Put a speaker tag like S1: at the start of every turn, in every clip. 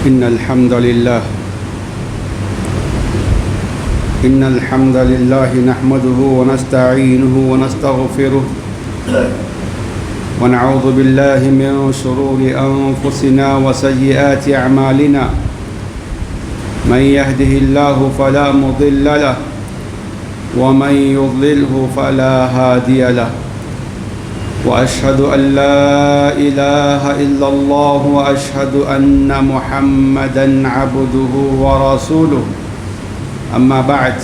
S1: إن الحمد لله نحمده ونستعينه ونستغفره ونعوذ بالله من شرور أنفسنا وسيئات أعمالنا من يهده الله فلا مضل له ومن يضلله فلا هادي له وأشهد أن لا إله إلا الله وأشهد أن محمدًا عبده ورسوله أما بعد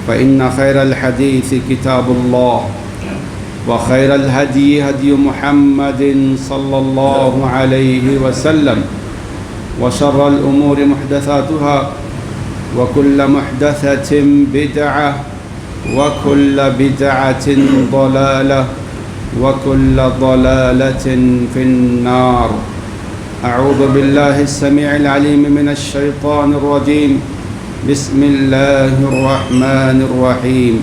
S1: فإن خير الحديث كتاب الله وخير الهدي هدي محمد صلى الله عليه وسلم وشر الأمور محدثاتها وكل محدثة بدعة وكل بدعة ضلالة وكل ضلالة في النار. أعوذ بالله السميع العليم من الشيطان الرجيم. بسم الله الرحمن الرحيم.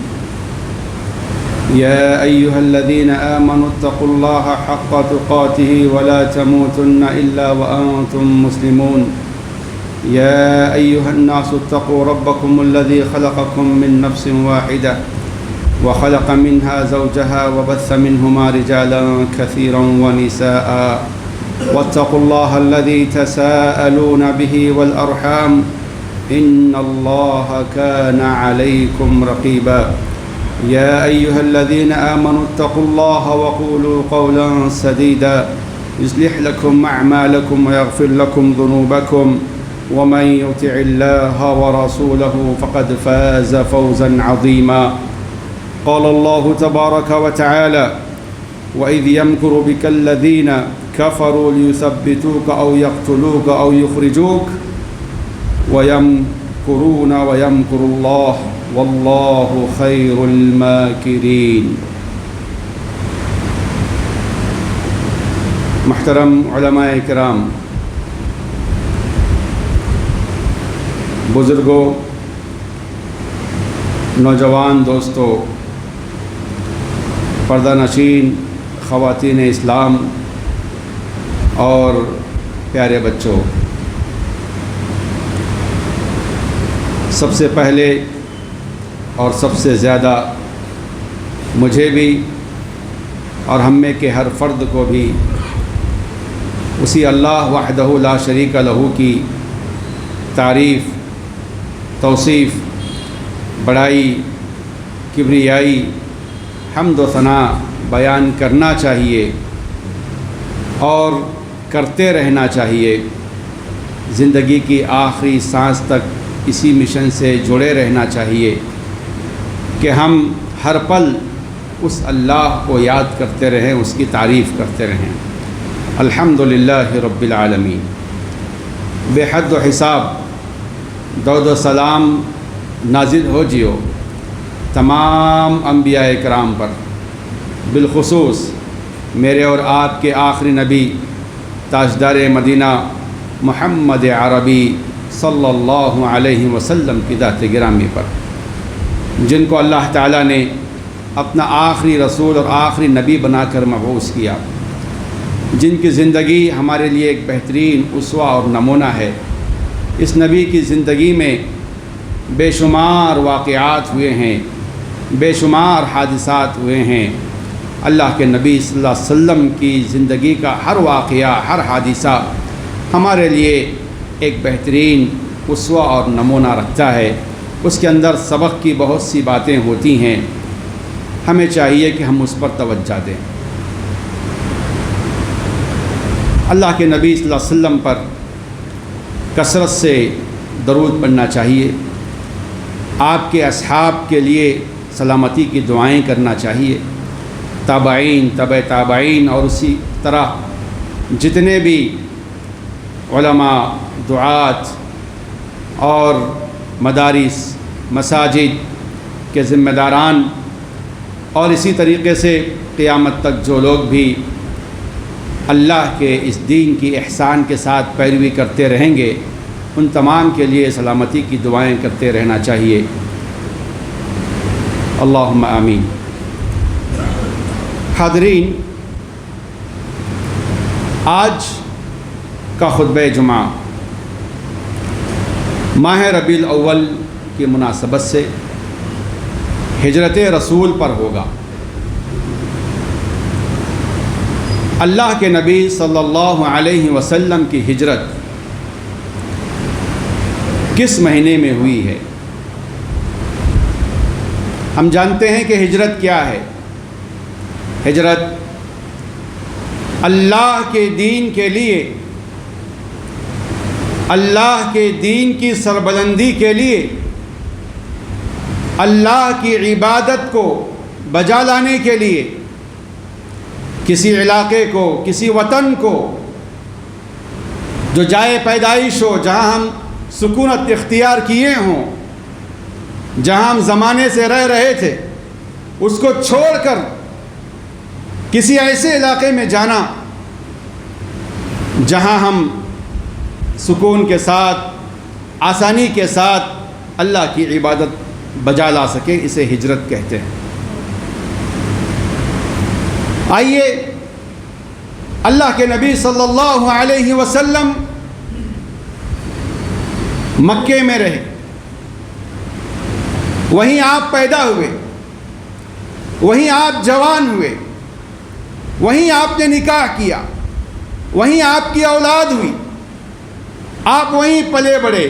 S1: يا أيها الذين آمنوا اتقوا الله حق تقاته ولا تموتن إلا وأنتم مسلمون. يا أيها الناس اتقوا ربكم الذي خلقكم من نفس واحدة وخلق منها زوجها وبث منهما رجالا كثيرا ونساء واتقوا الله الذي تساءلون به والأرحام إن الله كان عليكم رقيبا. يا أيها الذين آمنوا اتقوا الله وقولوا قولا سديدا يصلح لكم أعمالكم ويغفر لكم ذنوبكم ومن يطع الله ورسوله فقد فاز فوزا عظيما. قال الله تبارك وتعالى وإذ يمكر بك الذين كفروا ليثبتوك أو يقتلوك أو يخرجوك ويمكرون ويمكر الله والله خير الماكرين. محترم علماء کرام، بزرگوں، نوجوان دوستوں، پردہ نشین خواتین اسلام اور پیارے بچوں، سب سے پہلے اور سب سے زیادہ مجھے بھی اور ہم میں کے ہر فرد کو بھی اسی اللہ وحدہ لا شریک لہ کی تعریف، توصیف، بڑائی، کبریائی، حمد و ثناء بیان کرنا چاہیے اور کرتے رہنا چاہیے. زندگی کی آخری سانس تک اسی مشن سے جڑے رہنا چاہیے کہ ہم ہر پل اس اللہ کو یاد کرتے رہیں، اس کی تعریف کرتے رہیں. الحمدللہ رب العالمین. بے حد و حساب درود و سلام نازل ہو جیو تمام انبیاء کرام پر، بالخصوص میرے اور آپ کے آخری نبی تاجدار مدینہ محمد عربی صلی اللہ علیہ وسلم کی ذات گرامی پر، جن کو اللہ تعالیٰ نے اپنا آخری رسول اور آخری نبی بنا کر مبعوث کیا، جن کی زندگی ہمارے لیے ایک بہترین اسوہ اور نمونہ ہے. اس نبی کی زندگی میں بے شمار واقعات ہوئے ہیں، بے شمار حادثات ہوئے ہیں. اللہ کے نبی صلی اللہ علیہ وسلم کی زندگی کا ہر واقعہ، ہر حادثہ ہمارے لیے ایک بہترین اسوہ اور نمونہ رکھتا ہے. اس کے اندر سبق کی بہت سی باتیں ہوتی ہیں، ہمیں چاہیے کہ ہم اس پر توجہ دیں. اللہ کے نبی صلی اللہ علیہ وسلم پر کثرت سے درود پڑھنا چاہیے. آپ کے اصحاب کے لیے سلامتی کی دعائیں کرنا چاہیے. تابعین، تبع تابعین اور اسی طرح جتنے بھی علماء، دعات اور مدارس، مساجد کے ذمہ داران اور اسی طریقے سے قیامت تک جو لوگ بھی اللہ کے اس دین کی احسان کے ساتھ پیروی کرتے رہیں گے، ان تمام کے لیے سلامتی کی دعائیں کرتے رہنا چاہیے. اللہم آمین. حاضرین، آج کا خطبہ جمعہ ماہ ربیع الاول کی مناسبت سے ہجرت رسول پر ہوگا۔ اللہ کے نبی صلی اللہ علیہ وسلم کی ہجرت کس مہینے میں ہوئی ہے؟ ہم جانتے ہیں کہ ہجرت کیا ہے۔ ہجرت اللہ کے دین کے لیے، اللہ کے دین کی سربلندی کے لیے، اللہ کی عبادت کو بجا لانے کے لیے کسی علاقے کو، کسی وطن کو جو جائے پیدائش ہو، جہاں ہم سکونت اختیار کیے ہوں، جہاں ہم زمانے سے رہ رہے تھے، اس کو چھوڑ کر کسی ایسے علاقے میں جانا جہاں ہم سکون کے ساتھ، آسانی کے ساتھ اللہ کی عبادت بجا لا سکیں، اسے ہجرت کہتے ہیں۔ آئیے اللہ کے نبی صلی اللہ علیہ وسلم مکے میں رہے، وہیں آپ پیدا ہوئے، وہیں آپ جوان ہوئے، وہیں آپ نے نکاح کیا، وہیں آپ کی اولاد ہوئی، آپ وہیں پلے بڑھے۔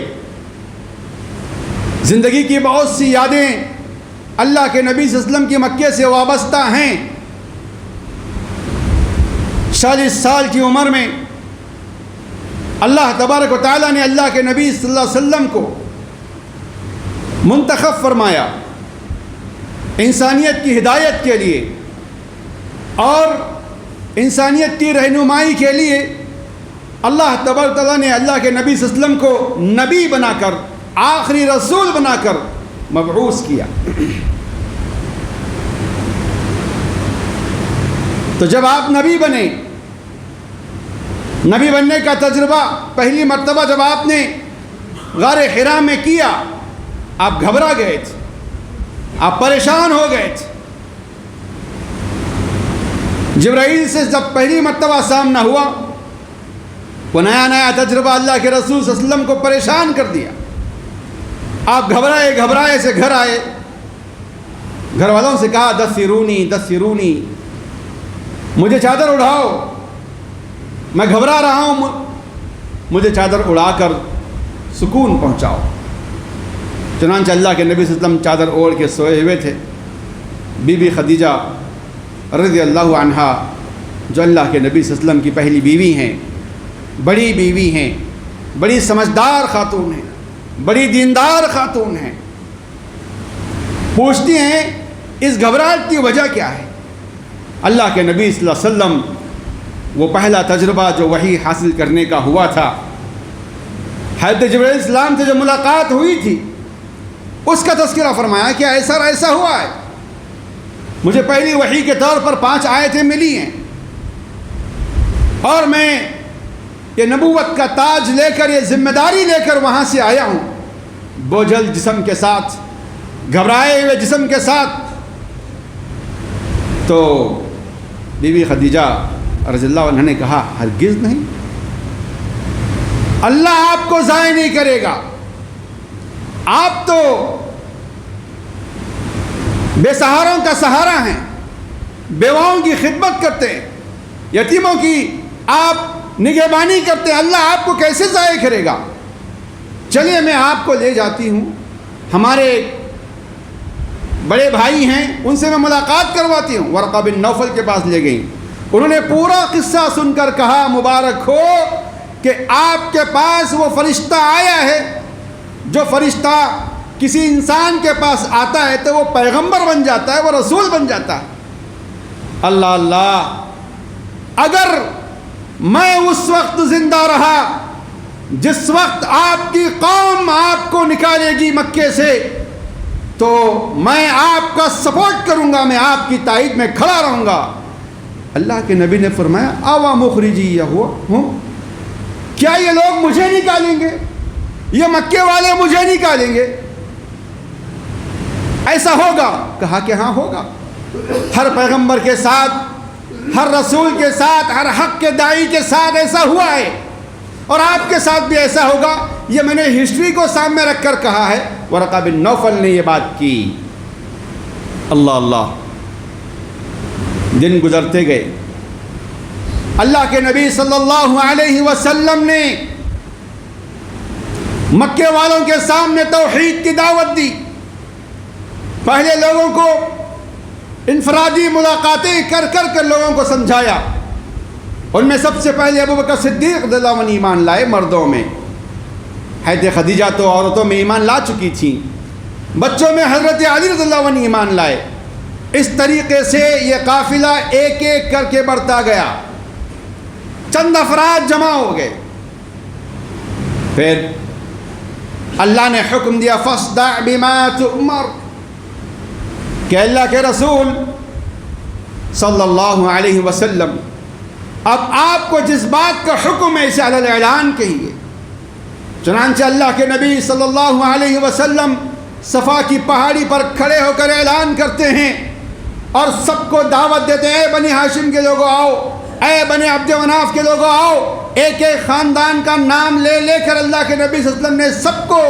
S1: زندگی کی بہت سی یادیں اللہ کے نبی صلی اللہ علیہ وسلم کی مکے سے وابستہ ہیں۔ 40 سال کی عمر میں اللہ تبارک و تعالیٰ نے اللہ کے نبی صلی اللہ علیہ وسلم کو منتخب فرمایا انسانیت کی ہدایت کے لیے اور انسانیت کی رہنمائی کے لیے۔ اللہ تبارک و تعالیٰ نے اللہ کے نبی صلی اللہ علیہ وسلم کو نبی بنا کر، آخری رسول بنا کر مبعوث کیا۔ تو جب آپ نبی بنے، نبی بننے کا تجربہ پہلی مرتبہ جب آپ نے غار حرا میں کیا، آپ گھبرا گئے تھے، آپ پریشان ہو گئے تھے۔ جبرائیل سے جب پہلی مرتبہ سامنا ہوا، وہ نیا تجربہ اللہ کے رسول صلی اللہ علیہ وسلم کو پریشان کر دیا۔ آپ گھبرائے سے گھر آئے، گھر والوں سے کہا دثرونی، مجھے چادر اڑاؤ، میں گھبرا رہا ہوں، مجھے چادر اڑا کر سکون پہنچاؤ۔ چنانچہ اللہ کے نبی صلی اللہ علیہ وسلم چادر اوڑھ کے سوئے ہوئے تھے۔ بی بی خدیجہ رضی اللہ عنہا، جو اللہ کے نبی صلی اللہ علیہ وسلم کی پہلی بیوی ہیں، بڑی بیوی ہیں، بڑی سمجھدار خاتون ہیں، بڑی دیندار خاتون ہیں، پوچھتی ہیں اس گھبراہٹ کی وجہ کیا ہے؟ اللہ کے نبی صلی اللہ علیہ وسلم وہ پہلا تجربہ جو وحی حاصل کرنے کا ہوا تھا، حضرت جبرائیل علیہ السلام سے جو ملاقات ہوئی تھی، اس کا تذکرہ فرمایا کہ ایسا ہوا ہے، مجھے پہلی وحی کے طور پر 5 آیتیں ملی ہیں، اور میں یہ نبوت کا تاج لے کر، یہ ذمہ داری لے کر وہاں سے آیا ہوں، بوجھل جسم کے ساتھ، گھبرائے ہوئے جسم کے ساتھ۔ تو بی بی خدیجہ رضی اللہ عنہ نے کہا ہرگز نہیں، اللہ آپ کو ضائع نہیں کرے گا، آپ تو بے سہاروں کا سہارا ہیں، بیواؤں کی خدمت کرتے ہیں، یتیموں کی آپ نگہبانی کرتے ہیں، اللہ آپ کو کیسے ضائع کرے گا؟ چلیے میں آپ کو لے جاتی ہوں، ہمارے بڑے بھائی ہیں، ان سے میں ملاقات کرواتی ہوں۔ ورقہ بن نوفل کے پاس لے گئیں، انہوں نے پورا قصہ سن کر کہا مبارک ہو کہ آپ کے پاس وہ فرشتہ آیا ہے، جو فرشتہ کسی انسان کے پاس آتا ہے تو وہ پیغمبر بن جاتا ہے، وہ رسول بن جاتا ہے۔ اللہ، اگر میں اس وقت زندہ رہا جس وقت آپ کی قوم آپ کو نکالے گی مکے سے، تو میں آپ کا سپورٹ کروں گا، میں آپ کی تائید میں کھڑا رہوں گا۔ اللہ کے نبی نے فرمایا اوا مخرجی ہوں، کیا یہ لوگ مجھے نکالیں گے؟ یہ مکے والے مجھے نکالیں گے؟ ایسا ہوگا؟ کہا کہ ہاں ہوگا، ہر پیغمبر کے ساتھ، ہر رسول کے ساتھ، ہر حق کے داعی کے ساتھ ایسا ہوا ہے اور آپ کے ساتھ بھی ایسا ہوگا. یہ میں نے ہسٹری کو سامنے رکھ کر کہا ہے. ورقہ بن نوفل نے یہ بات کی. اللہ اللہ. دن گزرتے گئے. اللہ کے نبی صلی اللہ علیہ وسلم نے مکے والوں کے سامنے توحید کی دعوت دی. پہلے لوگوں کو انفرادی ملاقاتیں کر کر لوگوں کو سمجھایا. ان میں سب سے پہلے ابو بکر صدیق رضی اللہ عنہ ایمان لائے مردوں میں. حضرت خدیجہ تو عورتوں میں ایمان لا چکی تھیں. بچوں میں حضرت علی رضی اللہ عنہ ایمان لائے. اس طریقے سے یہ قافلہ ایک ایک کر کے بڑھتا گیا. چند افراد جمع ہو گئے. پھر اللہ نے حکم دیا فاصدع بما تؤمر کہ اللہ کے رسول صلی اللہ علیہ وسلم اب آپ کو جس بات کا حکم ہے اسے علی الاعلان کہیے. چنانچہ اللہ کے نبی صلی اللہ علیہ وسلم صفا کی پہاڑی پر کھڑے ہو کر اعلان کرتے ہیں اور سب کو دعوت دیتے ہیں. اے بنی ہاشم کے لوگوں آؤ, اے بنی عبد مناف کے لوگوں آؤ. ایک ایک خاندان کا نام لے لے کر اللہ کے نبی صلی اللہ علیہ وسلم نے سب کو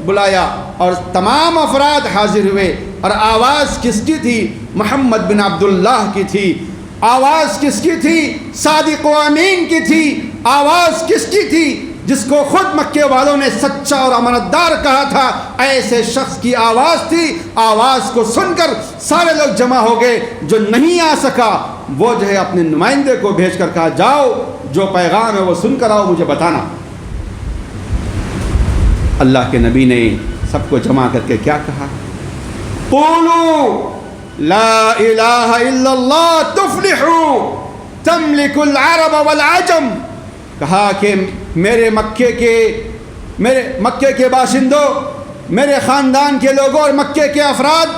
S1: بلایا اور تمام افراد حاضر ہوئے. اور آواز کس کی تھی؟ محمد بن عبداللہ کی تھی. آواز کس کی تھی؟ صادق و امین کی تھی. آواز کس کی تھی؟ جس کو خود مکے والوں نے سچا اور امانتدار کہا تھا. ایسے شخص کی آواز تھی. آواز کو سن کر سارے لوگ جمع ہو گئے. جو نہیں آ سکا وہ جو ہے اپنے نمائندے کو بھیج کر کہا جاؤ جو پیغام ہے وہ سن کر آؤ, مجھے بتانا. اللہ کے نبی نے سب کو جمع کر کے کیا کہا؟ قولوا لا الہ الا اللہ تفلحوا تملک العرب والعجم. کہا کہ میرے مکے کے باشندوں, میرے خاندان کے لوگوں اور مکے کے افراد,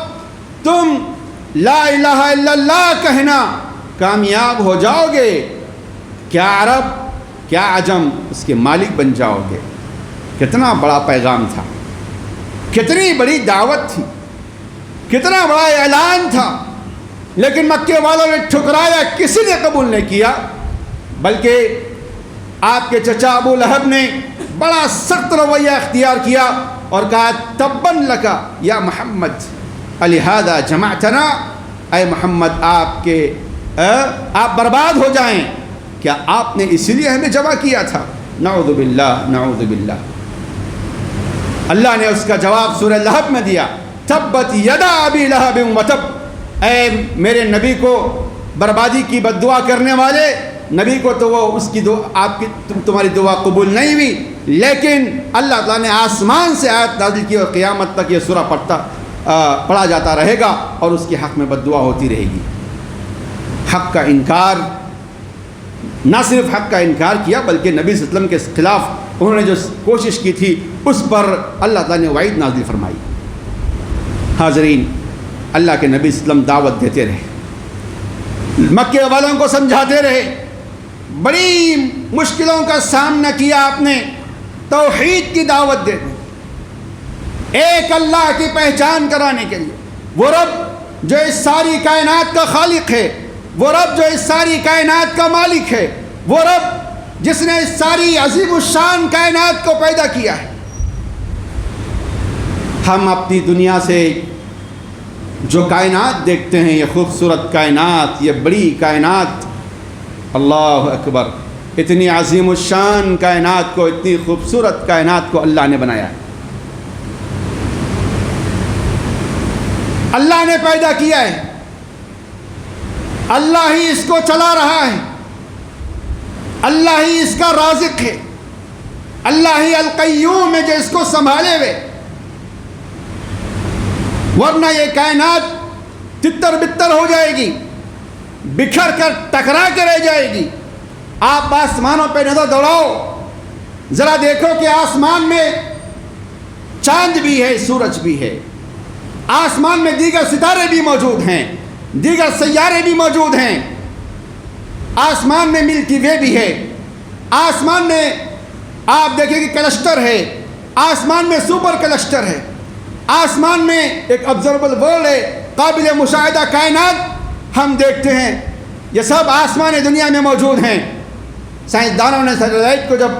S1: تم لا الہ الا اللہ کہنا کامیاب ہو جاؤ گے. کیا عرب کیا عجم اس کے مالک بن جاؤ گے. کتنا بڑا پیغام تھا, کتنی بڑی دعوت تھی, کتنا بڑا اعلان تھا. لیکن مکے والوں نے ٹھکرایا, کسی نے قبول نہیں کیا. بلکہ آپ کے چچا ابو لہب نے بڑا سخت رویہ اختیار کیا اور کہا تبن لکا یا محمد الہذا جمعتنا. اے محمد آپ برباد ہو جائیں, کیا آپ نے اسی لیے ہمیں جمع کیا تھا؟ نعوذ باللہ نعوذ باللہ. اللہ نے اس کا جواب سورہ لہب میں دیا, تبت یدا ابی لہب وتب. اے میرے نبی کو بربادی کی بد دعا کرنے والے نبی کو تو وہ اس کی دعا تمہاری دعا قبول نہیں ہوئی. لیکن اللہ تعالیٰ نے آسمان سے آیت نازل کی اور قیامت تک یہ سورہ پڑھا جاتا رہے گا اور اس کے حق میں بد دعا ہوتی رہے گی. حق کا انکار, نہ صرف حق کا انکار کیا بلکہ نبی صلی اللہ علیہ وسلم کے خلاف انہوں نے جو کوشش کی تھی اس پر اللہ تعالیٰ نے وعید نازل فرمائی. حاضرین, اللہ کے نبی صلی اللہ علیہ وسلم دعوت دیتے رہے, مکے والوں کو سمجھاتے رہے. بڑی مشکلوں کا سامنا کیا آپ نے توحید کی دعوت دیتے, ایک اللہ کی پہچان کرانے کے لیے. وہ رب جو اس ساری کائنات کا خالق ہے, وہ رب جو اس ساری کائنات کا مالک ہے, وہ رب جس نے اس ساری عظیم الشان کائنات کو پیدا کیا ہے. ہم اپنی دنیا سے جو کائنات دیکھتے ہیں, یہ خوبصورت کائنات, یہ بڑی کائنات, اللہ اکبر, اتنی عظیم الشان کائنات کو, اتنی خوبصورت کائنات کو اللہ نے بنایا ہے. اللہ نے پیدا کیا ہے, اللہ ہی اس کو چلا رہا ہے, اللہ ہی اس کا رازق ہے, اللہ ہی القیوم ہے جو اس کو سنبھالے ہوئے. ورنہ یہ کائنات تتر بتر ہو جائے گی, بکھر کر ٹکرا کے رہ جائے گی. آپ آسمانوں پہ نظر دوڑاؤ, ذرا دیکھو کہ آسمان میں چاند بھی ہے, سورج بھی ہے, آسمان میں دیگر ستارے بھی موجود ہیں, دیگر سیارے بھی موجود ہیں, آسمان میں ملکی وے بھی ہے, آسمان میں آپ دیکھیں کہ کلسٹر ہے, آسمان میں سپر کلسٹر ہے, آسمان میں ایک آبزرویبل ورلڈ ہے, قابل مشاہدہ کائنات ہم دیکھتے ہیں. یہ سب آسمان دنیا میں موجود ہیں. سائنسدانوں نے سیٹلائٹ کو جب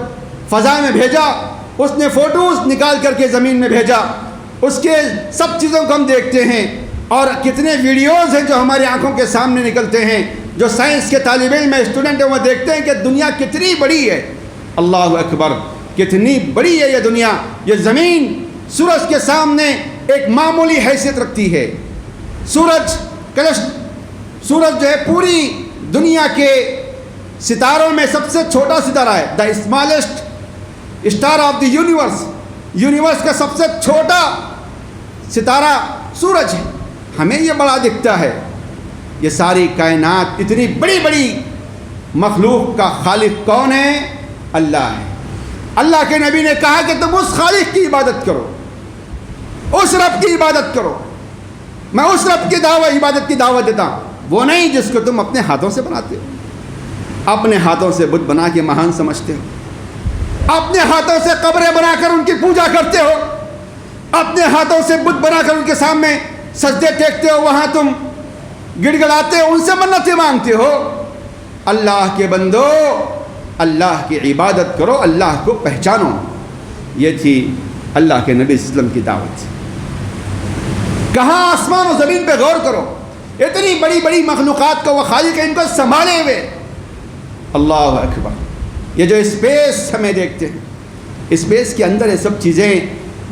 S1: فضا میں بھیجا، اس نے فوٹوز نکال کر کے زمین میں بھیجا، اس کے سب چیزوں کو ہم دیکھتے ہیں، اور کتنے ویڈیوز ہیں جو ہماری آنکھوں کے سامنے نکلتے ہیں، جو سائنس کے طالب علم اسٹوڈنٹ ہیں وہ دیکھتے ہیں کہ دنیا کتنی بڑی ہے۔ اللہ اکبر، کتنی بڑی ہے یہ دنیا۔ یہ زمین سورج کے سامنے ایک معمولی حیثیت رکھتی ہے۔ سورج جو ہے پوری دنیا کے ستاروں میں سب سے چھوٹا ستارہ ہے، the smallest star of the universe. Universe کا سب سے چھوٹا ستارہ سورج ہے، ہمیں یہ بڑا دکھتا ہے۔ یہ ساری کائنات، اتنی بڑی بڑی مخلوق کا خالق کون ہے؟ اللہ ہے۔ اللہ کے نبی نے کہا کہ تم اس خالق کی عبادت کرو، اس رب کی عبادت کرو۔ میں اس رب کی عبادت کی دعوت دیتا ہوں، وہ نہیں جس کو تم اپنے ہاتھوں سے بناتے ہو، اپنے ہاتھوں سے بت بنا کے مہان سمجھتے ہو، اپنے ہاتھوں سے قبریں بنا کر ان کی پوجا کرتے ہو، اپنے ہاتھوں سے بت بنا کر ان کے سامنے سجدے ٹیکتے ہو، وہاں تم گڑ گڑاتے ہو، ان سے منتیں مانگتے ہو۔ اللہ کے بندو، اللہ کی عبادت کرو، اللہ کو پہچانو۔ یہ تھی اللہ کے نبی صلی اللہ علیہ وسلم کی دعوت۔ کہاں آسمان و زمین پہ غور کرو، اتنی بڑی بڑی مخلوقات کو وہ خالق ہے، ان کو سنبھالے ہوئے۔ اللہ اکبر۔ یہ جو اسپیس ہمیں دیکھتے ہیں، اسپیس کے اندر یہ سب چیزیں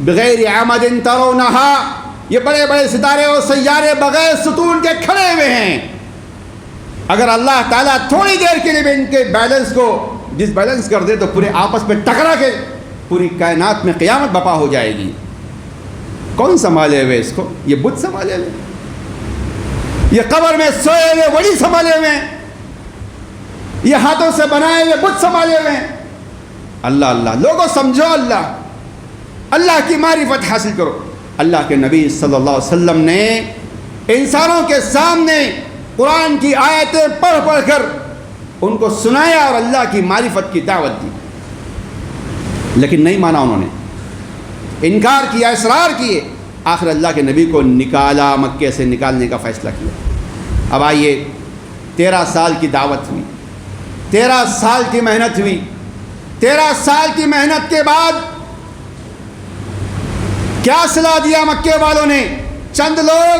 S1: بغیر عمد ترونہا، یہ بڑے بڑے ستارے اور سیارے بغیر ستون کے کھڑے ہوئے ہیں۔ اگر اللہ تعالیٰ تھوڑی دیر کے لیے بھی ان کے بیلنس کو ڈس بیلنس کر دے تو پورے آپس میں ٹکرا کے پوری کائنات میں قیامت برپا ہو جائے گی۔ کون سنبھالے ہوئے اس کو؟ یہ بت سنبھالے ہوئے، یہ قبر میں سوئے ہوئے ولی سنبھالے ہوئے ہیں، یہ ہاتھوں سے بنائے ہوئے بت سنبھالے ہوئے ہیں۔ اللہ اللہ، لوگوں سمجھو اللہ، اللہ کی معرفت حاصل کرو۔ اللہ کے نبی صلی اللہ علیہ وسلم نے انسانوں کے سامنے قرآن کی آیتیں پڑھ پڑھ کر ان کو سنایا اور اللہ کی معرفت کی دعوت دی، لیکن نہیں مانا، انہوں نے انکار کیا، اصرار کیے۔ آخر اللہ کے نبی کو نکالا، مکے سے نکالنے کا فیصلہ کیا۔ اب آئیے، 13 سال کی دعوت ہوئی، 13 سال کی محنت ہوئی، 13 سال کی محنت کے بعد کیا صلاح دیا مکے والوں نے؟ چند لوگ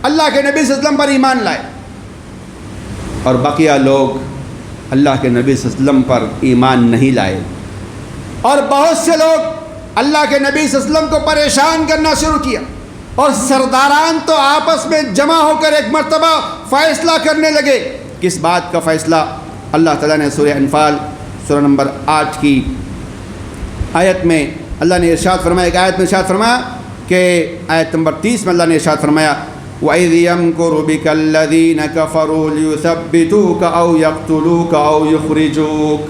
S1: اللہ کے نبی صلی اللہ علیہ وسلم پر ایمان لائے، اور بقیہ لوگ اللہ کے نبی صلی اللہ علیہ وسلم پر ایمان نہیں لائے، اور بہت سے لوگ اللہ کے نبی صلی اللہ علیہ وسلم کو پریشان کرنا شروع کیا، اور سرداران تو آپس میں جمع ہو کر ایک مرتبہ فیصلہ کرنے لگے۔ کس بات کا فیصلہ؟ اللہ تعالیٰ نے سورہ انفال سورہ نمبر 8 کی آیت میں اللہ نے ارشاد فرمایا، ایک آیت میں ارشاد فرمایا کہ آیت نمبر 30 میں اللہ نے ارشاد فرمایا وَإِذْ يَمْكُرُ بِكَ الَّذِينَ كَفَرُوا لِيُثَبِّتُوكَ أَوْ يَقْتُلُوكَ أَوْ يُخْرِجُوكَ۔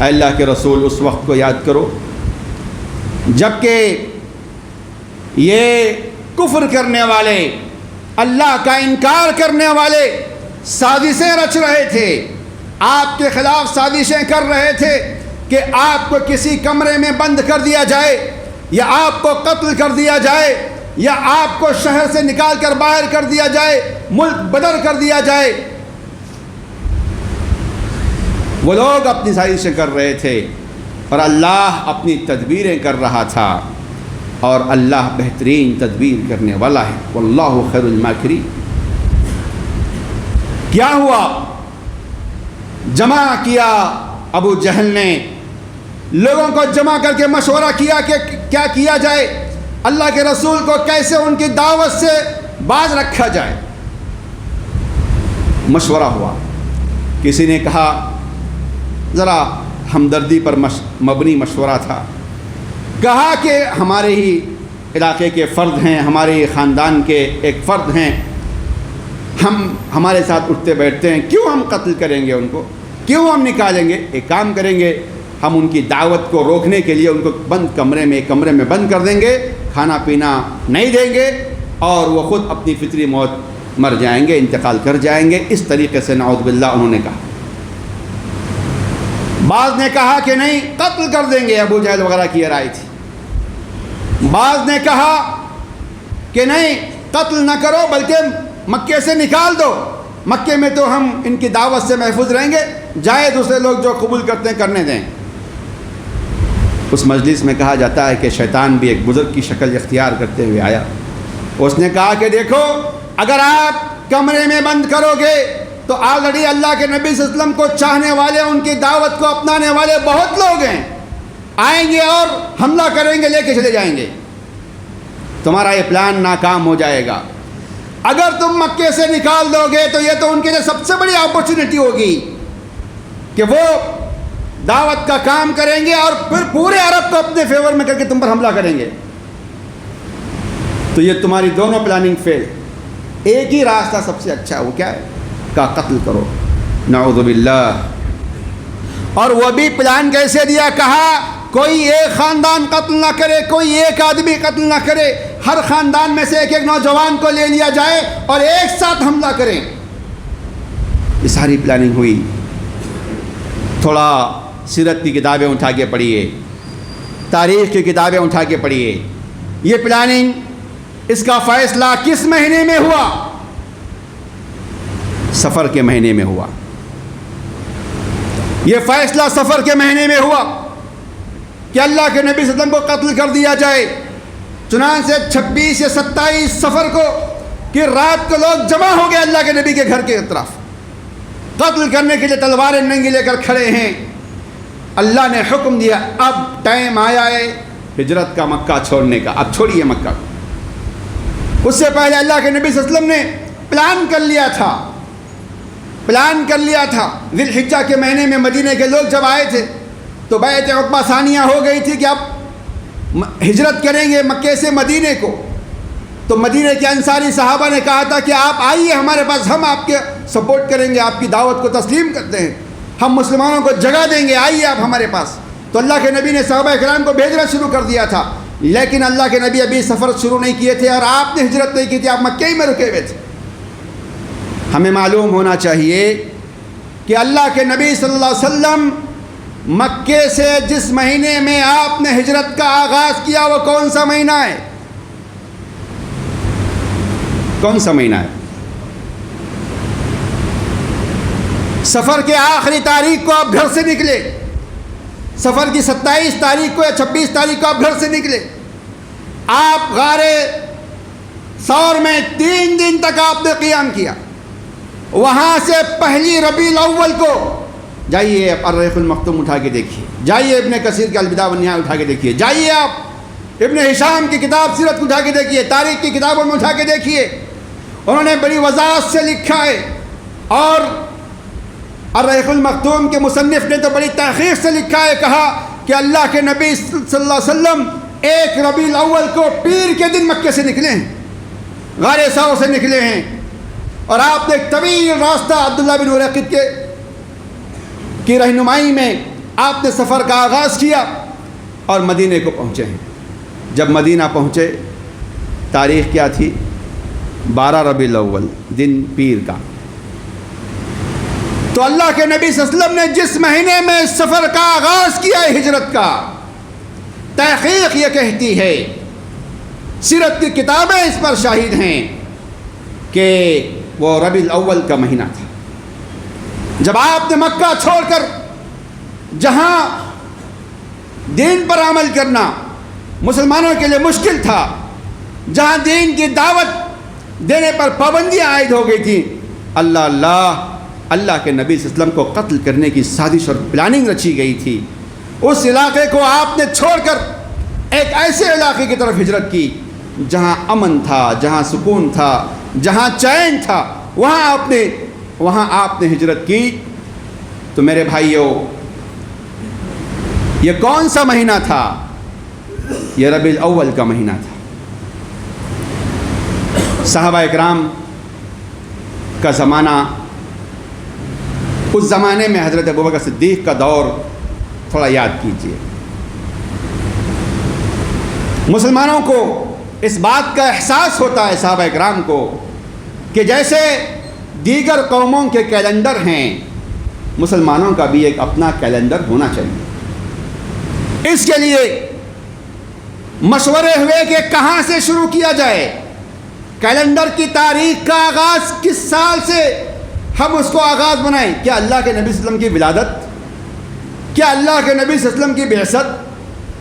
S1: اے اللہ کے رسول، اس وقت کو یاد کرو جبکہ یہ کفر کرنے والے، اللہ کا انکار کرنے والے سازشیں رچ رہے تھے، آپ کے خلاف سازشیں کر رہے تھے کہ آپ کو کسی کمرے میں بند کر دیا جائے، یا آپ کو قتل کر دیا جائے، یا آپ کو شہر سے نکال کر باہر کر دیا جائے، ملک بدر کر دیا جائے۔ وہ لوگ اپنی سازشیں کر رہے تھے اور اللہ اپنی تدبیریں کر رہا تھا، اور اللہ بہترین تدبیر کرنے والا ہے، واللہ خیر الماکرین۔ کیا ہوا؟ جمع کیا ابو جہل نے، لوگوں کو جمع کر کے مشورہ کیا کہ کیا کیا جائے، اللہ کے رسول کو کیسے ان کی دعوت سے باز رکھا جائے۔ مشورہ ہوا، کسی نے کہا، ذرا ہمدردی پر مبنی مشورہ تھا، کہا کہ ہمارے ہی علاقے کے فرد ہیں، ہمارے ہی خاندان کے ایک فرد ہیں، ہمارے ساتھ اٹھتے بیٹھتے ہیں، کیوں ہم قتل کریں گے ان کو، کیوں ہم نکالیں گے؟ ایک کام کریں گے، ہم ان کی دعوت کو روکنے کے لیے ان کو بند کمرے میں بند کر دیں گے، کھانا پینا نہیں دیں گے، اور وہ خود اپنی فطری موت مر جائیں گے، انتقال کر جائیں گے۔ اس طریقے سے نعوذ باللہ انہوں نے کہا۔ بعض نے کہا کہ نہیں، قتل کر دیں گے، ابو جہل وغیرہ کی رائے تھی۔ بعض نے کہا کہ نہیں، قتل نہ کرو بلکہ مکے سے نکال دو، مکے میں تو ہم ان کی دعوت سے محفوظ رہیں گے، جائے دوسرے لوگ جو قبول کرتے ہیں کرنے دیں۔ اس مجلس میں کہا جاتا ہے کہ شیطان بھی ایک بزرگ کی شکل اختیار کرتے ہوئے آیا. اس نے کہا کہ دیکھو اگر آپ کمرے میں بند کرو گے تو آلریڈی اللہ کے نبی صلی اللہ علیہ وسلم کو چاہنے والے، ان کی دعوت کو اپنانے والے بہت لوگ ہیں، آئیں گے اور حملہ کریں گے، لے کے چلے جائیں گے، تمہارا یہ پلان ناکام ہو جائے گا. اگر تم مکے سے نکال دو گے تو یہ تو ان کے لیے سب سے بڑی اپرچونٹی ہوگی کہ وہ دعوت کا کام کریں گے اور پھر پورے عرب کو اپنے فیور میں کر کے تم پر حملہ کریں گے. تو یہ تمہاری دونوں پلاننگ فیل. ایک ہی راستہ سب سے اچھا ہے، وہ کیا ہے؟ کا قتل کرو، نعوذ باللہ. اور وہ بھی پلان کیسے دیا؟ کہا کوئی ایک خاندان قتل نہ کرے، کوئی ایک آدمی قتل نہ کرے، ہر خاندان میں سے ایک ایک نوجوان کو لے لیا جائے اور ایک ساتھ حملہ کریں. یہ ساری پلاننگ ہوئی. تھوڑا سیرت کی کتابیں اٹھا کے پڑھیے، تاریخ کی کتابیں اٹھا کے پڑھیے. یہ پلاننگ، اس کا فیصلہ کس مہینے میں ہوا؟ سفر کے مہینے میں ہوا. یہ فیصلہ سفر کے مہینے میں ہوا کہ اللہ کے نبی صلی اللہ علیہ وسلم کو قتل کر دیا جائے. چنانچہ 26 یا 27 سفر کو کہ رات کو لوگ جمع ہو گئے اللہ کے نبی کے گھر کے طرف، قتل کرنے کے لیے تلواریں ننگی لے کر کھڑے ہیں. اللہ نے حکم دیا اب ٹائم آیا ہے ہجرت کا، مکہ چھوڑنے کا، اب چھوڑیے مکہ. اس سے پہلے اللہ کے نبی صلی اللہ علیہ وسلم نے پلان کر لیا تھا. ذی الحجہ کے مہینے میں مدینہ کے لوگ جب آئے تھے تو بیعت عقبہ ثانیہ ہو گئی تھی کہ اب ہجرت کریں گے مکے سے مدینے کو. تو مدینہ کے انصاری صحابہ نے کہا تھا کہ آپ آئیے ہمارے پاس، ہم آپ کے سپورٹ کریں گے، آپ کی دعوت کو تسلیم کرتے ہیں، ہم مسلمانوں کو جگہ دیں گے، آئیے آپ ہمارے پاس. تو اللہ کے نبی نے صحابہ کرام کو بھیجنا شروع کر دیا تھا. لیکن اللہ کے نبی ابھی سفر شروع نہیں کیے تھے اور آپ نے ہجرت نہیں کی تھی، آپ مکے ہی میں رکے ہوئے تھے. ہمیں معلوم ہونا چاہیے کہ اللہ کے نبی صلی اللہ علیہ وسلم مکے سے جس مہینے میں آپ نے ہجرت کا آغاز کیا وہ کون سا مہینہ ہے؟ کون سا مہینہ ہے؟ سفر کے آخری تاریخ کو آپ گھر سے نکلے، سفر کی 27 تاریخ کو یا 26 تاریخ کو آپ گھر سے نکلے. آپ غار ثور میں 3 دن تک آپ نے قیام کیا. وہاں سے پہلی ربیع الاول کو جائیے الرحیق المختوم اٹھا کے دیکھیے، جائیے ابن کثیر کا البدایہ والنہایہ اٹھا کے دیکھیے، جائیے آپ ابن ہشام کی کتاب سیرت کو اٹھا کے دیکھیے، تاریخ کی کتابوں میں اٹھا کے دیکھیے. انہوں نے بڑی وضاحت سے لکھا ہے. اور الرحیق المختوم کے مصنف نے تو بڑی تحقیق سے لکھا ہے، کہا کہ اللہ کے نبی صلی اللہ علیہ وسلم 1 ربیع الاول کو پیر کے دن مکے سے نکلے ہیں، غار ثور سے نکلے ہیں. اور آپ نے ایک طویل راستہ عبداللہ بن ورقد کی رہنمائی میں آپ نے سفر کا آغاز کیا اور مدینے کو پہنچے ہیں. جب مدینہ پہنچے تاریخ کیا تھی؟ 12 ربیع الاول، دن پیر کا. تو اللہ کے نبی صلی اللہ علیہ وسلم نے جس مہینے میں سفر کا آغاز کیا ہے ہجرت کا، تحقیق یہ کہتی ہے، سیرت کی کتابیں اس پر شاہد ہیں کہ وہ ربیع الاول کا مہینہ تھا. جب آپ نے مکہ چھوڑ کر جہاں دین پر عمل کرنا مسلمانوں کے لیے مشکل تھا، جہاں دین کی دعوت دینے پر پابندیاں عائد ہو گئی تھیں، اللہ کے نبی صلی اللہ علیہ وسلم کو قتل کرنے کی سازش اور پلاننگ رچی گئی تھی. اس علاقے کو آپ نے چھوڑ کر ایک ایسے علاقے کی طرف ہجرت کی جہاں امن تھا، جہاں سکون تھا، جہاں چین تھا، وہاں آپ نے ہجرت کی. تو میرے بھائیوں، یہ کون سا مہینہ تھا؟ یہ ربیع الاول کا مہینہ تھا. صحابہ اکرام کا زمانہ، اس زمانے میں حضرت ابوبکر صدیق کا دور تھوڑا یاد کیجیے. مسلمانوں کو اس بات کا احساس ہوتا ہے، صحابہ اکرام کو، کہ جیسے دیگر قوموں کے کیلنڈر ہیں، مسلمانوں کا بھی ایک اپنا کیلنڈر ہونا چاہیے. اس کے لیے مشورے ہوئے کہ کہاں سے شروع کیا جائے، کیلنڈر کی تاریخ کا آغاز کس سال سے ہم اس کو آغاز بنائیں. کیا اللہ کے نبی صلی اللہ علیہ وسلم کی ولادت؟ کیا اللہ کے نبی صلی اللہ علیہ وسلم کی بعثت؟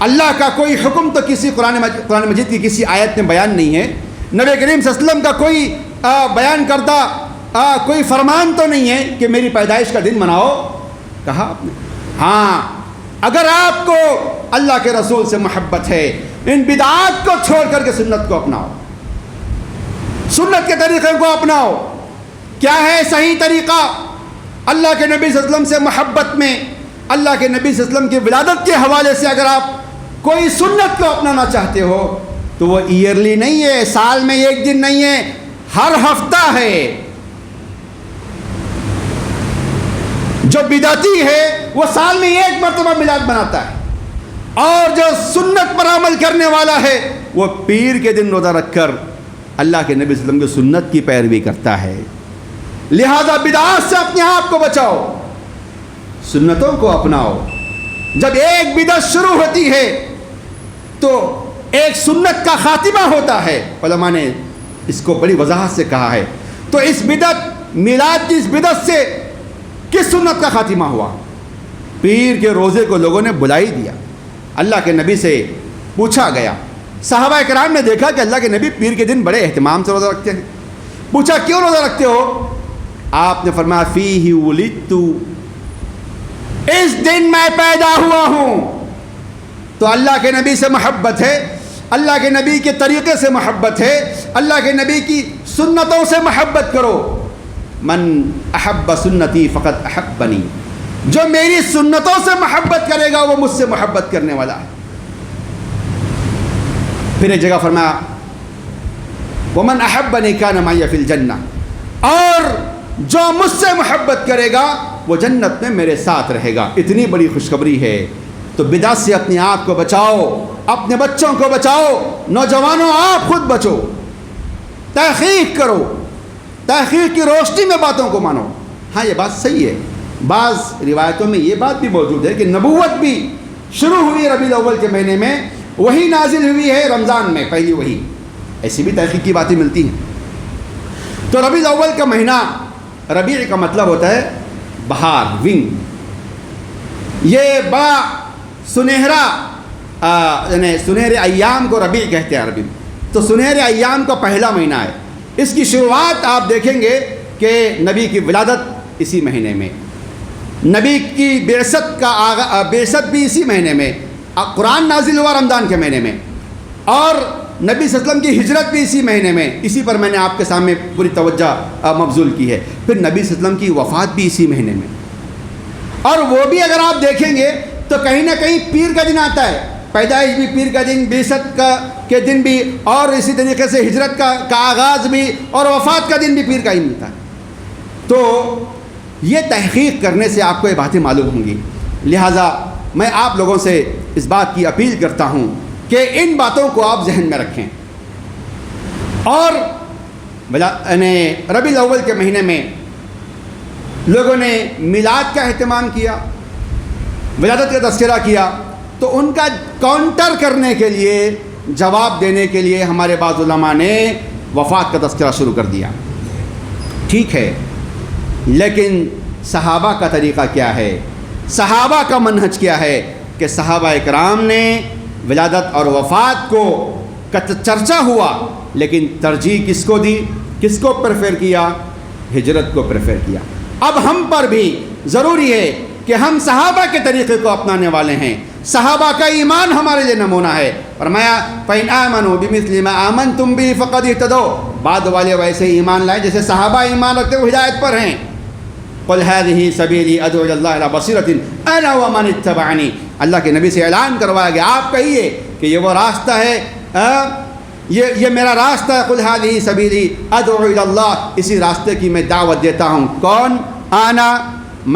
S1: اللہ کا کوئی حکم تو کسی قرآن مجید کی کسی آیت میں بیان نہیں ہے، نبی کریم صلی اللہ علیہ وسلم کا کوئی بیان کردہ کوئی فرمان تو نہیں ہے کہ میری پیدائش کا دن مناؤ، کہا آپ نے۔ ہاں، اگر آپ کو اللہ کے رسول سے محبت ہے، ان بدعات کو چھوڑ کر کے سنت کو اپناؤ، سنت کے طریقے کو اپناؤ۔ کیا ہے صحیح طریقہ؟ اللہ کے نبی صلی اللہ علیہ وسلم سے محبت میں، اللہ کے نبی صلی اللہ علیہ وسلم کی ولادت کے حوالے سے اگر آپ کوئی سنت کو اپنانا چاہتے ہو تو وہ ایئرلی نہیں ہے، سال میں ایک دن نہیں ہے، ہر ہفتہ ہے۔ جو بدعتی ہے وہ سال میں ایک مرتبہ میلاد مناتا ہے، اور جو سنت پر عمل کرنے والا ہے وہ پیر کے دن روزہ رکھ کر اللہ کے نبی صلی اللہ علیہ وسلم کی سنت کی پیروی کرتا ہے۔ لہذا بدعات سے اپنے آپ کو بچاؤ، سنتوں کو اپناؤ۔ جب ایک بدعت شروع ہوتی ہے تو ایک سنت کا خاتمہ ہوتا ہے، علماء نے اس کو بڑی وضاحت سے کہا ہے۔ تو اس بدعت، میلاد کی اس بدعت سے کس سنت کا خاتمہ ہوا؟ پیر کے روزے کو لوگوں نے بلا ہی دیا۔ اللہ کے نبی سے پوچھا گیا، صحابہ کرام نے دیکھا کہ اللہ کے نبی پیر کے دن بڑے اہتمام سے روزہ رکھتے ہیں، پوچھا کیوں روزہ رکھتے ہو؟ آپ نے فرمایا فیہ ولدت، اس دن میں پیدا ہوا ہوں۔ تو اللہ کے نبی سے محبت ہے، اللہ کے نبی کے طریقے سے محبت ہے، اللہ کے نبی کی سنتوں سے محبت کرو۔ من احب سنتی فقط احبنی، جو میری سنتوں سے محبت کرے گا وہ مجھ سے محبت کرنے والا ہے۔ پھر ایک جگہ فرمایا ومن احبنی کان معی فی الجنہ، اور جو مجھ سے محبت کرے گا وہ جنت میں میرے ساتھ رہے گا۔ اتنی بڑی خوشخبری ہے۔ تو بدعت سے اپنے آپ کو بچاؤ، اپنے بچوں کو بچاؤ، نوجوانوں آپ خود بچو، تحقیق کرو، تحقیق کی روشنی میں باتوں کو مانو۔ ہاں یہ بات صحیح ہے، بعض روایتوں میں یہ بات بھی موجود ہے کہ نبوت بھی شروع ہوئی ربیع الاول کے مہینے میں، وہی نازل ہوئی ہے رمضان میں، پہلی وہی۔ ایسی بھی تحقیق کی باتیں ملتی ہیں۔ تو ربیع الاول کا مہینہ، ربیع کا مطلب ہوتا ہے بہار، ونگ۔ یہ بڑا سنہرا، یعنی سنہرے ایام کو ربیع کہتے ہیں عربی میں۔ تو سنہرے ایام کا پہلا مہینہ ہے۔ اس کی شروعات آپ دیکھیں گے کہ نبی کی ولادت اسی مہینے میں، نبی کی بعثت بھی اسی مہینے میں، قرآن نازل ہوا رمضان کے مہینے میں، اور نبی صلی اللہ علیہ وسلم کی ہجرت بھی اسی مہینے میں۔ اسی پر میں نے آپ کے سامنے پوری توجہ مبذول کی ہے۔ پھر نبی صلی اللہ علیہ وسلم کی وفات بھی اسی مہینے میں، اور وہ بھی اگر آپ دیکھیں گے تو کہیں نہ کہیں پیر کا دن آتا ہے، پیدائش بھی پیر کا دن، بعثت کے دن بھی، اور اسی طریقے سے ہجرت کا آغاز بھی، اور وفات کا دن بھی پیر کا ہی ملتا ہے۔ تو یہ تحقیق کرنے سے آپ کو یہ باتیں معلوم ہوں گی۔ لہٰذا میں آپ لوگوں سے اس بات کی اپیل کرتا ہوں کہ ان باتوں کو آپ ذہن میں رکھیں۔ اور ربیع الاول کے مہینے میں لوگوں نے میلاد کا اہتمام کیا، ولادت کا تذکرہ کیا، تو ان کا کاؤنٹر کرنے کے لیے، جواب دینے کے لیے ہمارے بعض علماء نے وفات کا تذکرہ شروع کر دیا۔ ٹھیک ہے، لیکن صحابہ کا طریقہ کیا ہے؟ صحابہ کا منہج کیا ہے؟ کہ صحابہ اکرام نے ولادت اور وفات کو چرچا ہوا، لیکن ترجیح کس کو دی؟ کس کو پریفر کیا؟ ہجرت کو پریفر کیا۔ اب ہم پر بھی ضروری ہے کہ ہم صحابہ کے طریقے کو اپنانے والے ہیں۔ صحابہ کا ایمان ہمارے لیے نمونہ ہے۔ فرمایا فَإِنْ آمَنُوا بِمِثْلِ مَا آمَنْتُمْ بِهِ فَقَدِ اهْتَدَوْا، بعد والے ویسے ایمان لائے جیسے صحابہ ایمان رکھتے وہ ہدایت پر ہیں۔ قُلْ هَذِهِ سَبِيلِي أَدْعُو إِلَى اللَّهِ عَلَىٰ بَصِيرَةٍ أَنَا وَمَنِ اتَّبَعَنِي، اللہ کے نبی سے اعلان کروایا گیا، آپ کہیے کہ یہ وہ راستہ ہے، یہ میرا راستہ ہے۔ قُلْ هَذِهِ سَبِيلِي أَدْعُو إِلَى اللَّهِ، اسی راستے کی میں دعوت دیتا ہوں۔ کون؟ آنا،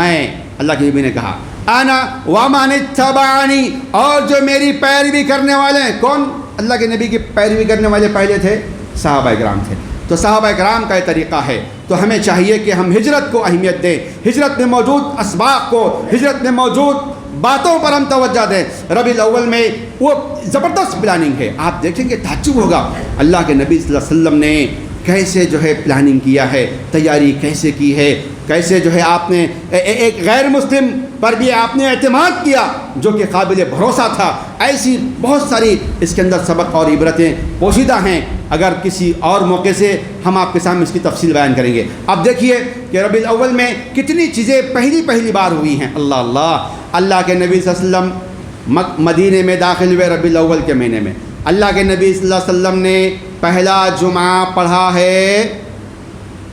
S1: میں، اللہ کے نبی نے کہا آنا وَمَنِ اتَّبَعَنِي، اور جو میری پیروی کرنے والے ہیں۔ کون اللہ کے نبی کی پیروی کرنے والے پہلے تھے؟ صحابہ کرام تھے۔ تو صحابہ کرام کا یہ طریقہ ہے۔ تو ہمیں چاہیے کہ ہم ہجرت کو اہمیت دیں، ہجرت میں موجود اسباق کو، ہجرت میں موجود باتوں پر ہم توجہ دیں۔ ربیع الاول میں وہ زبردست پلاننگ ہے، آپ دیکھیں گے تعجب ہوگا اللہ کے نبی صلی اللہ علیہ وسلم نے کیسے جو ہے پلاننگ کیا ہے، تیاری کیسے کی ہے، کیسے جو ہے آپ نے ایک غیر مسلم پر بھی آپ نے اعتماد کیا جو کہ قابل بھروسہ تھا، ایسی بہت ساری اس کے اندر سبق اور عبرتیں پوشیدہ ہیں، اگر کسی اور موقع سے ہم آپ کے سامنے اس کی تفصیل بیان کریں گے۔ اب دیکھیے کہ ربیع الاول میں کتنی چیزیں پہلی بار ہوئی ہیں۔ اللہ کے نبی صلی اللہ علیہ وسلم مدینے میں داخل ہوئے ربیع الاول کے مہینے میں۔ اللہ کے نبی صلی اللہ علیہ وسلم نے پہلا جمعہ پڑھا ہے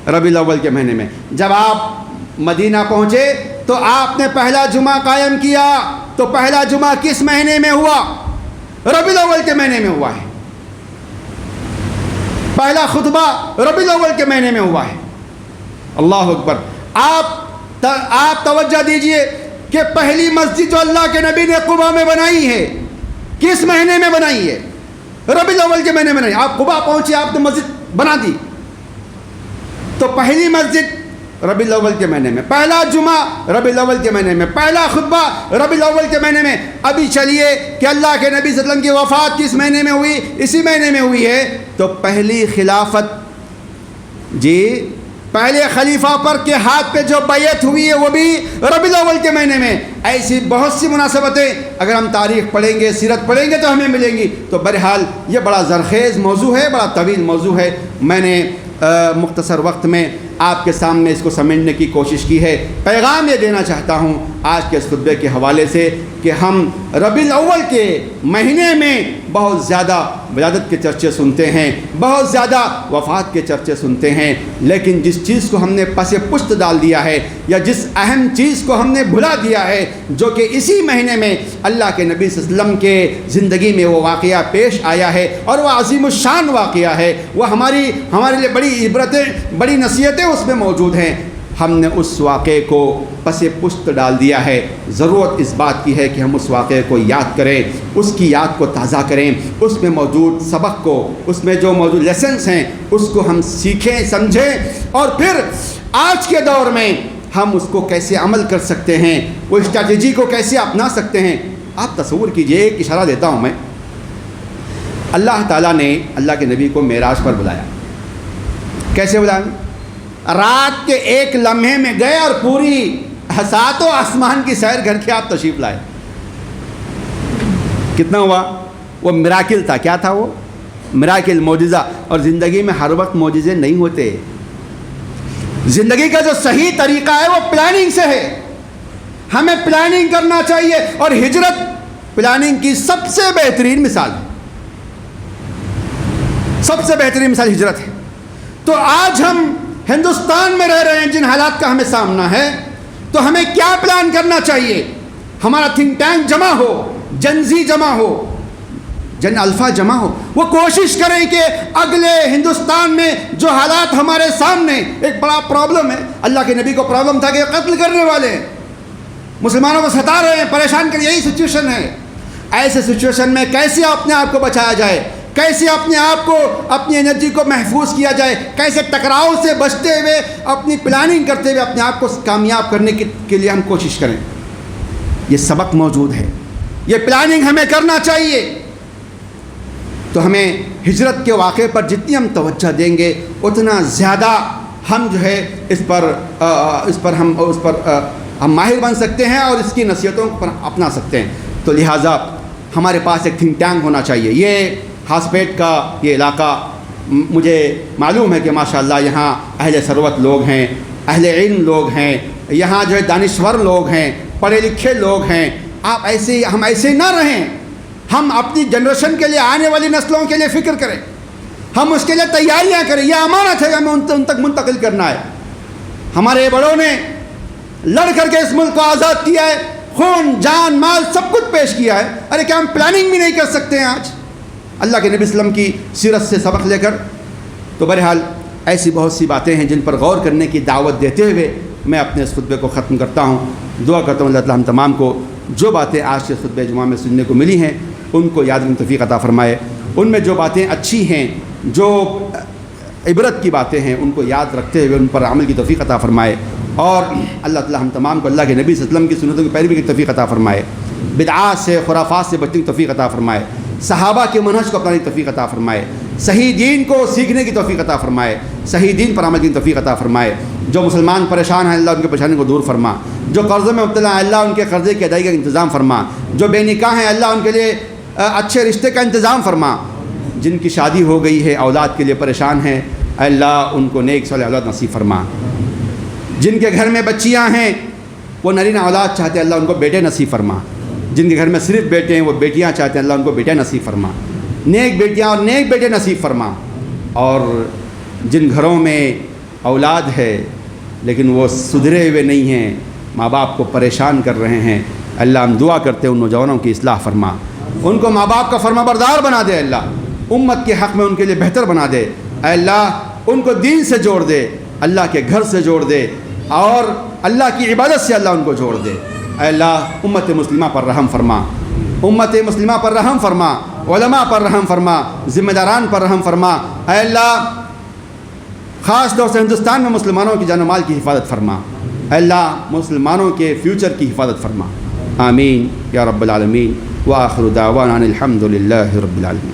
S1: ربیع الاول کے مہینے میں۔ جب آپ مدینہ پہنچے تو آپ نے پہلا جمعہ قائم کیا، تو پہلا جمعہ کس مہینے میں ہوا؟ ربیع الاول کے مہینے میں ہوا ہے۔ پہلا خطبہ ربیع الاول کے مہینے میں ہوا ہے۔ اللہ اکبر۔ آپ توجہ دیجئے کہ پہلی مسجد جو اللہ کے نبی نے قباء میں بنائی ہے، کس مہینے میں بنائی ہے؟ ربیع الاول کے مہینے میں نہیں۔ آپ قباء پہنچے، آپ نے مسجد بنا دی، تو پہلی مسجد ربیع الاول کے مہینے میں، پہلا جمعہ ربیع الاول کے مہینے میں، پہلا خطبہ ربیع الاول کے مہینے میں۔ ابھی چلیے کہ اللہ کے نبی صلی اللہ علیہ وسلم کی وفات کس مہینے میں ہوئی؟ اسی مہینے میں ہوئی ہے۔ تو پہلی خلافت، جی پہلے خلیفہ پر کے ہاتھ پہ جو بیعت ہوئی ہے وہ بھی ربیع الاول کے مہینے میں۔ ایسی بہت سی مناسبتیں اگر ہم تاریخ پڑھیں گے، سیرت پڑھیں گے تو ہمیں ملیں گی۔ تو بہرحال یہ بڑا زرخیز موضوع ہے، بڑا طویل موضوع ہے۔ میں نے مختصر وقت میں آپ کے سامنے اس کو سمجھنے کی کوشش کی ہے۔ پیغام یہ دینا چاہتا ہوں آج کے اس خطبے کے حوالے سے کہ ہم ربیع الاول کے مہینے میں بہت زیادہ ولادت کے چرچے سنتے ہیں، بہت زیادہ وفات کے چرچے سنتے ہیں، لیکن جس چیز کو ہم نے پس پشت ڈال دیا ہے، یا جس اہم چیز کو ہم نے بھلا دیا ہے، جو کہ اسی مہینے میں اللہ کے نبی صلی اللہ علیہ وسلم کے زندگی میں وہ واقعہ پیش آیا ہے، اور وہ عظیم الشان واقعہ ہے، وہ ہمارے لیے بڑی عبرتیں، بڑی نصیحتیں اس میں موجود ہیں، ہم نے اس واقعے کو پس پشت ڈال دیا ہے۔ ضرورت اس بات کی ہے کہ ہم اس واقعے کو یاد کریں، اس کی یاد کو تازہ کریں، اس میں موجود سبق کو، اس میں جو موجود لیسنس ہیں اس کو ہم سیکھیں، سمجھیں، اور پھر آج کے دور میں ہم اس کو کیسے عمل کر سکتے ہیں، وہ اسٹریٹجی کو کیسے اپنا سکتے ہیں۔ آپ تصور کیجئے، ایک اشارہ دیتا ہوں میں، اللہ تعالیٰ نے اللہ کے نبی کو معراج پر بلایا۔ کیسے بلایا؟ رات کے ایک لمحے میں گئے اور پوری ساتوں آسمان کی سیر کر کے آپ تشریف لائے۔ کتنا ہوا؟ وہ میراکل تھا۔ کیا تھا وہ؟ میراکل، معجزہ۔ اور زندگی میں ہر وقت معجزے نہیں ہوتے۔ زندگی کا جو صحیح طریقہ ہے وہ پلاننگ سے ہے۔ ہمیں پلاننگ کرنا چاہیے، اور ہجرت پلاننگ کی سب سے بہترین مثال ہے۔ سب سے بہترین مثال ہجرت ہے۔ تو آج ہم ہندوستان میں رہ رہے ہیں، جن حالات کا ہمیں سامنا ہے، تو ہمیں کیا پلان کرنا چاہیے؟ ہمارا تھنک ٹینک جمع ہو، جنزی جمع ہو، جن الفا جمع ہو، وہ کوشش کریں کہ اگلے ہندوستان میں جو حالات ہمارے سامنے، ایک بڑا پرابلم ہے، اللہ کے نبی کو پرابلم تھا کہ قتل کرنے والے ہیں، مسلمانوں کو ستا رہے ہیں، پریشان کر، یہی سچویشن ہے۔ ایسے سچویشن میں کیسے اپنے آپ کو بچایا جائے، کیسے اپنے آپ کو، اپنی انرجی کو محفوظ کیا جائے، کیسے ٹکراؤ سے بچتے ہوئے، اپنی پلاننگ کرتے ہوئے اپنے آپ کو کامیاب کرنے کے لیے ہم کوشش کریں۔ یہ سبق موجود ہے، یہ پلاننگ ہمیں کرنا چاہیے۔ تو ہمیں ہجرت کے واقعے پر جتنی ہم توجہ دیں گے اتنا زیادہ ہم جو ہے اس پر ہم ماہر بن سکتے ہیں، اور اس کی نصیحتوں پر اپنا سکتے ہیں۔ تو لہٰذا ہمارے پاس ایک تھنک ٹینک ہونا چاہیے۔ یہ ہاسپیٹ کا یہ علاقہ، مجھے معلوم ہے کہ ماشاءاللہ یہاں اہل ثروت لوگ ہیں، اہل علم لوگ ہیں، یہاں جو ہے دانشور لوگ ہیں، پڑھے لکھے لوگ ہیں۔ ہم ایسے نہ رہیں، ہم اپنی جنریشن کے لیے، آنے والی نسلوں کے لیے فکر کریں، ہم اس کے لیے تیاریاں کریں۔ یہ امانت ہے، ہمیں ان تک منتقل کرنا ہے۔ ہمارے بڑوں نے لڑ کر کے اس ملک کو آزاد کیا ہے، خون، جان، مال سب کچھ پیش کیا ہے۔ ارے کیا ہم پلاننگ بھی نہیں کر سکتے ہیں آج اللہ کے نبی صلی اللہ علیہ وسلم کی سیرت سے سبق لے کر؟ تو بہرحال ایسی بہت سی باتیں ہیں جن پر غور کرنے کی دعوت دیتے ہوئے میں اپنے اس خطبے کو ختم کرتا ہوں۔ دعا کرتا ہوں اللہ تعالیٰ ہم تمام کو جو باتیں آج کے خطبہ جمعہ میں سننے کو ملی ہیں ان کو یاد رکھنے کی توفیق عطا فرمائے، ان میں جو باتیں اچھی ہیں، جو عبرت کی باتیں ہیں، ان کو یاد رکھتے ہوئے ان پر عمل کی توفیق عطا فرمائے، اور اللہ تعالیٰ ہم تمام کو اللہ کے نبی صلی اللہ علیہ وسلم کی سنتوں کی پیروی کی توفیق عطا فرمائے، بدعات سے، خرافات سے بچنے کی توفیق عطا فرمائے، صحابہ کے منہج کو اپنانے کی توفیق عطا فرمائے، صحیح دین کو سیکھنے کی توفیق عطا فرمائے، صحیح دین پر عمل کی توفیق عطا فرمائے۔ جو مسلمان پریشان ہیں اللہ ان کی پریشانی کو دور فرما، جو قرضے میں مبتلا ہیں اللہ ان کے قرضے کی ادائیگی کا انتظام فرما، جو بے نکاح ہیں اللہ ان کے لیے اچھے رشتے کا انتظام فرما۔ جن کی شادی ہو گئی ہے، اولاد کے لیے پریشان ہیں، اے اللہ ان کو نیک صالح اولاد نصیب فرما۔ جن کے گھر میں بچیاں ہیں، وہ نرینہ اولاد چاہتے ہیں، اللہ ان کو بیٹے نصیب فرما۔ جن کے گھر میں صرف بیٹے ہیں، وہ بیٹیاں چاہتے ہیں، اللہ ان کو بیٹے نصیب فرما۔ نیک بیٹیاں اور نیک بیٹے نصیب فرما۔ اور جن گھروں میں اولاد ہے لیکن وہ سدھرے ہوئے نہیں ہیں، ماں باپ کو پریشان کر رہے ہیں، اللہ ہم دعا کرتے ہیں ان نوجوانوں کی اصلاح فرما، ان کو ماں باپ کا فرما بردار بنا دے، اللہ امت کے حق میں ان کے لیے بہتر بنا دے، اے اللہ ان کو دین سے جوڑ دے، اللہ کے گھر سے جوڑ دے، اور اللہ کی عبادت سے اللہ ان کو جوڑ دے۔ اے اللہ امت مسلمہ پر رحم فرما، امت مسلمہ پر رحم فرما، علماء پر رحم فرما، ذمہ داران پر رحم فرما۔ اے اللہ خاص طور سے ہندوستان میں مسلمانوں کی جان و مال کی حفاظت فرما، اے اللہ مسلمانوں کے فیوچر کی حفاظت فرما، آمین یا رب العالمین۔ وآخر دعوانا الحمد للہ رب العالمین۔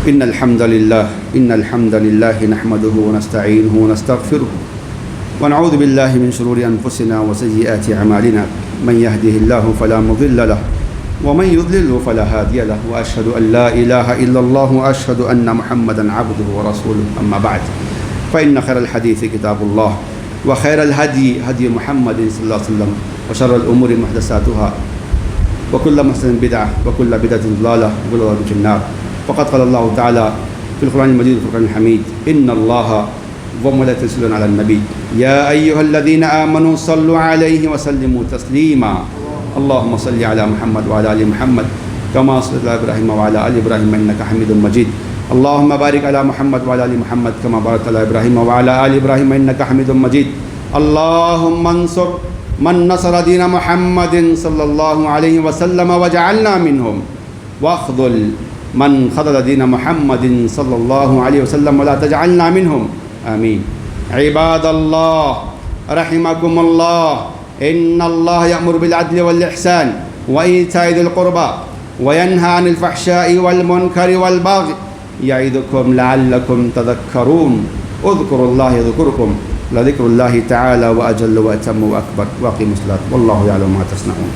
S1: إن الحمد لله نحمده ونستعينه ونستغفره ونعوذ بالله من شرور أنفسنا وسيئات أعمالنا من يهده الله فلا مضل له ومن يضلل فلا هادي له وأشهد أن لا إله إلا الله وأشهد أن محمدا عبده ورسوله أما بعد فإن خير الحديث كتاب الله وخير الهدي هدي محمد صلى الله عليه وسلم وشر الأمور محدثاتها وكل محدثة بدعة وكل بدعة ضلالة وكل ضلالة في النار۔ فقد قال الله تعالى في القرآن المجيد والفرقان الحميد إن الله وملائكته يصلون على النبي يا أيها الذين آمنوا صلوا عليه وسلموا تسليما اللهم صل على محمد وعلى آل محمد كما صليت على إبراهيم وعلى آل إبراهيم إنك حميد مجيد اللهم بارك على محمد وعلى آل محمد كما باركت على إبراهيم وعلى آل إبراهيم إنك حميد مجيد اللهم انصر من نصر دين محمد صلى الله عليه وسلم وجعلنا منهم واخذل من خذل دين محمد صلى الله عليه وسلم ولا تجعلنا منهم آمين۔ عباد الله رحمكم الله إن الله يأمر بالعدل والإحسان وإيتاء ذي القربى وينهى عن الفحشاء والمنكر والبغي يعظكم لعلكم تذكرون اذكروا الله يذكركم لذكر الله تعالى وأجل وأتم وأكبر وأقيموا الصلاة والله يعلم ما تصنعون۔